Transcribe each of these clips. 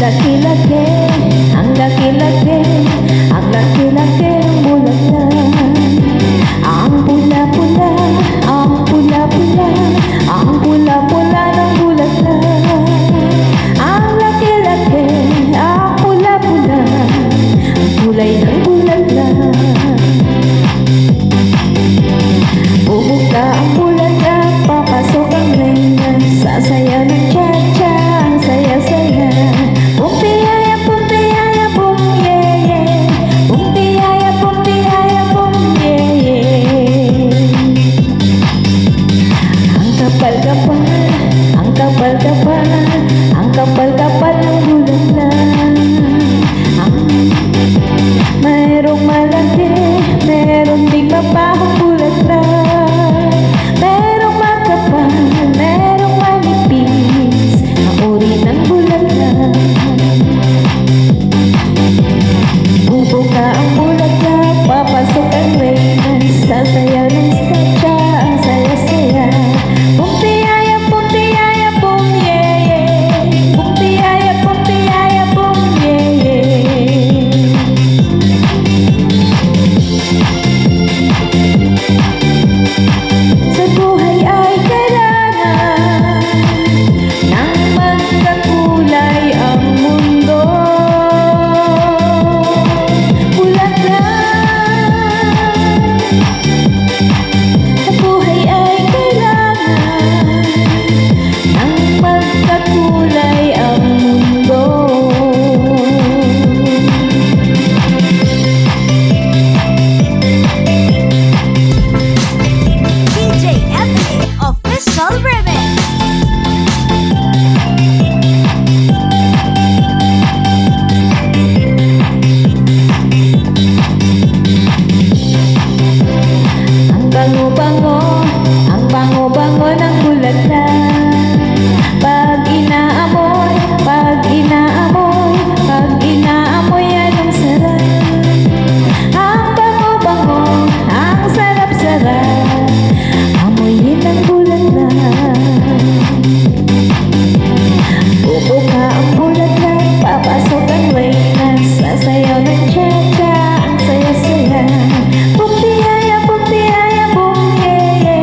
laki-laki, ang laki-laki, ang laki-laki ng bulaklak. Ang pula-pula, ang pula-pula, ang pula-pula ng bulaklak. Ang laki-laki, ang pula-pula, ang kulay ng bulaklak. Bubuka ang bulaklak, papasok ang reyna, sasaya ng cha-cha, ang saya-saya. Bum tiyaya, bum tiyaya, bum ye-ye, bum tiyaya, bum tiyaya, bum ye-ye. Ang kapal-kapal, ang kapal-kapal, ang kapal-kapal ng bulaklak. Mayroong malaki, mayroong di mapahong bulaklak. Merong makapal, merong manipis, ang uri ng bulaklak. Bubuka ang bulaklak, papasok ang reyna, sasayaw ng cha-cha, ang saya-saya. Bum tiyaya, bum tiyaya, bum ye-ye, bum tiyaya, bum tiyaya, bum ye-ye. Sa buhay ay kailangan nang magkakulay ang mundo. Bulaklak. Sa buhay ay kailangan nang magkakulay ang mundo. DJ Anthony Official Remix. Ang bango-bango, ang bango-bango ng bulaklak. Pag inaamoy, pag inaamoy, pag inaamoy yan ang sarap. Ang bango-bango, ang sarap-sarap, amoyin ang bulaklak. Bubuka ang bulaklak, papasok ang reyna, sasayaw ng cha-cha, ang saya-saya. Bum tiyaya, bum tiyaya, bum ye-ye,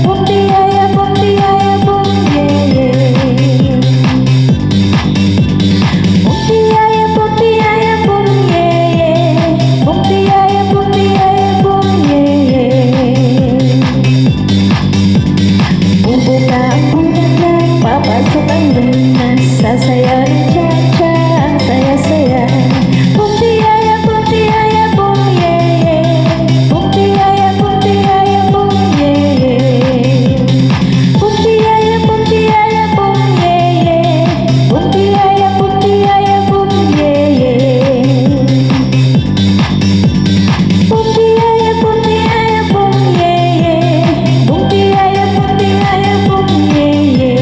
bum tiyaya, bum tiyaya, bum ye-ye. Bum tiyaya, bum tiyaya, bum ye-ye, bum tiyaya, bum tiyaya, bum ye-ye. Bubuka ang bulaklak, papasok ang reyna, sasayaw ng cha-cha, ang saya-saya. Bum tiyaya, bum tiyaya, bum ye-ye, bum tiyaya, bum tiyaya, bum ye-ye. Bum tiyaya, bum tiyaya, bum ye-ye, bum tiyaya, bum tiyaya, bum ye-ye. Bum tiyaya, bum tiyaya, bum ye-ye, bum tiyaya, bum tiyaya, bum ye-ye.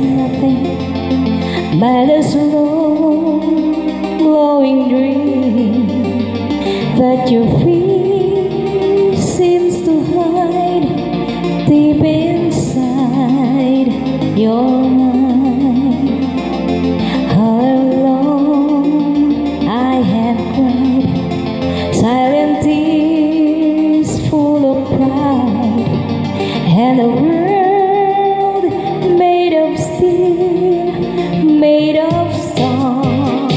nothing but a slow glowing dream that your feet seems to hide deep inside your mind. How long I have cried silent tears full of pride, and a world made of steel, made of stone.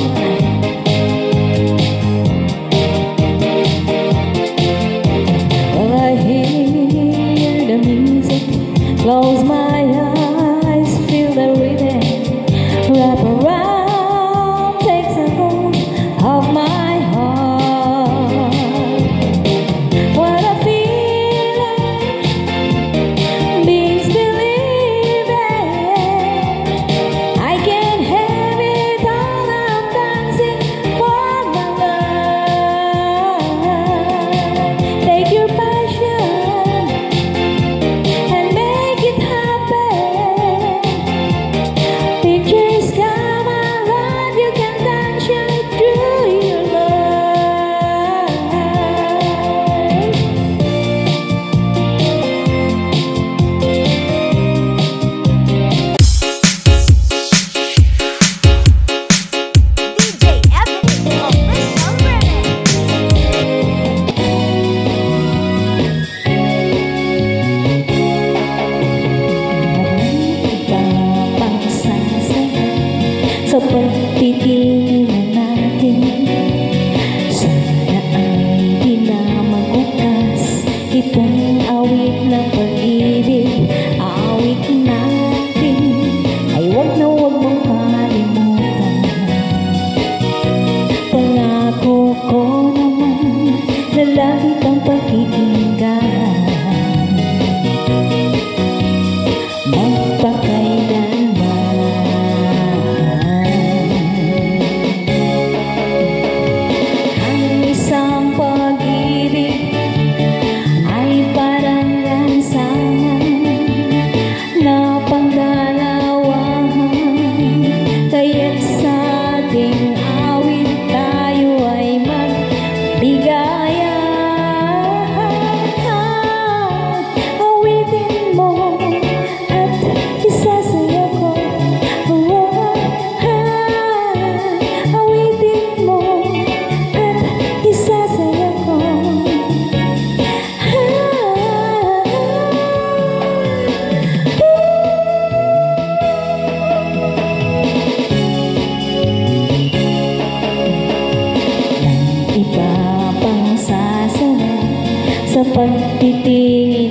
Well, I hear the music, close my eyes, feel the rhythm, wrap around, takes a hold of my heart. What a feeling, being still living. I can't have it all, I'm dancing for my love. Take your passion and make it happen. Pictures come alive, you can dance right through your life. DJ Ebony, official remix. Sa pagtitingin natin, sana ay di na magbukas itong awit ng pag-ibig. Awit natin ay wag na wag mong kalimutan. Pangako ko naman na lagi kang pakikinggan, ang isang pag-ibig ay parang lansangan na pangdalawahan, kaya't sa ating awit tayo ay magbigayan. Awitin mo at isasayaw ko. Awitin mo at isasayaw ko. Nang iba pang sasara sa pagtitingin